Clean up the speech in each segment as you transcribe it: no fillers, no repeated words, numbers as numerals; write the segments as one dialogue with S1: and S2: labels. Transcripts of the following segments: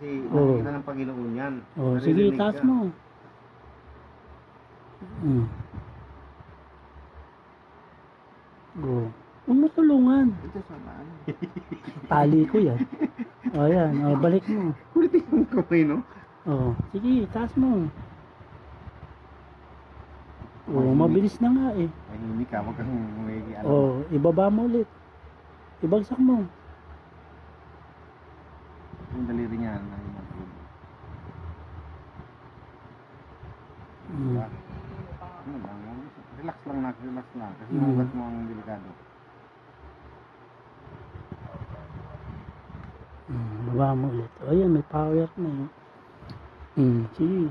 S1: Kasi
S2: Oo.
S1: nakikita ng Panginoon yan.
S2: Oh, sige,
S1: Naririnig
S2: taas
S1: ka.
S2: mo. Oh. Huwag mo tulungan.
S3: Ito sa ano.
S2: Tali ko yan. O, yan. O, balik mo.
S1: Kulitin yung kamay, no?
S2: O, sige, taas mo. O, mabilis na nga eh.
S1: Tahimik ka, wag kang may ano.
S2: O, ibaba mo ulit. Ibagsak mo.
S1: Yung daliri niya, nahimag.
S2: Mm.
S1: Ano lang, relax lang na, relax lang. Kasi
S2: Mm.
S1: yung ugat mo ang delikado.
S2: Baba mo ulit. O, yan, may power na eh. Sige.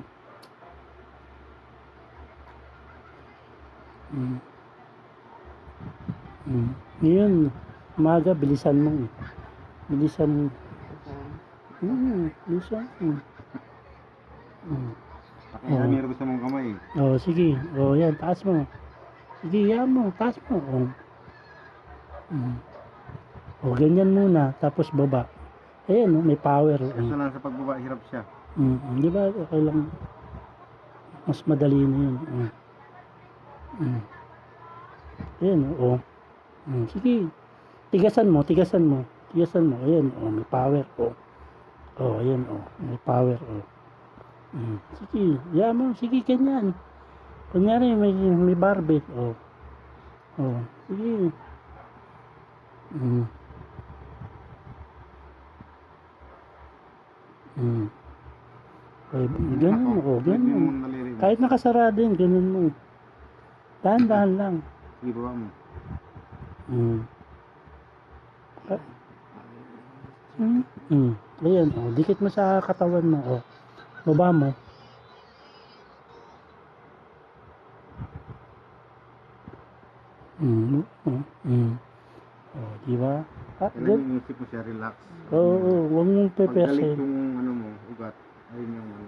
S2: Ngayon, umaga, bilisan mo. Bilisan mo. Bilisan mo.
S1: Pakiramir gusto mong kamay.
S2: O, sige. O, yan, taas mo. Sige, yan mo, taas mo. O, ganyan muna, tapos baba. Ayan, may power.
S1: Kaso lang sa pagbaba, hirap siya.
S2: Di ba, okay lang. Mas madali na yun. Ayan, o. Sige. Tigasan mo. Tigasan mo. Ayan, o, may power. O, ayan, o. May power, o. Sige, yan mo. Sige, ganyan. Kunyari, may barbell. O. Sige. Okay, ganun mo. Ganun mo. Kahit nakasarado yun, ganun mo. Dahan-dahan lang.
S1: Sige, baba mo.
S2: Ayan, o. Dikit mo sa katawan mo, o. Baba mo. O, diba?
S1: Kailangan yung isip mo siya, relax.
S2: Oo, huwag mong
S1: Pag galit
S2: pepesin.
S1: yung ano mo, ugat, ayun yung ano.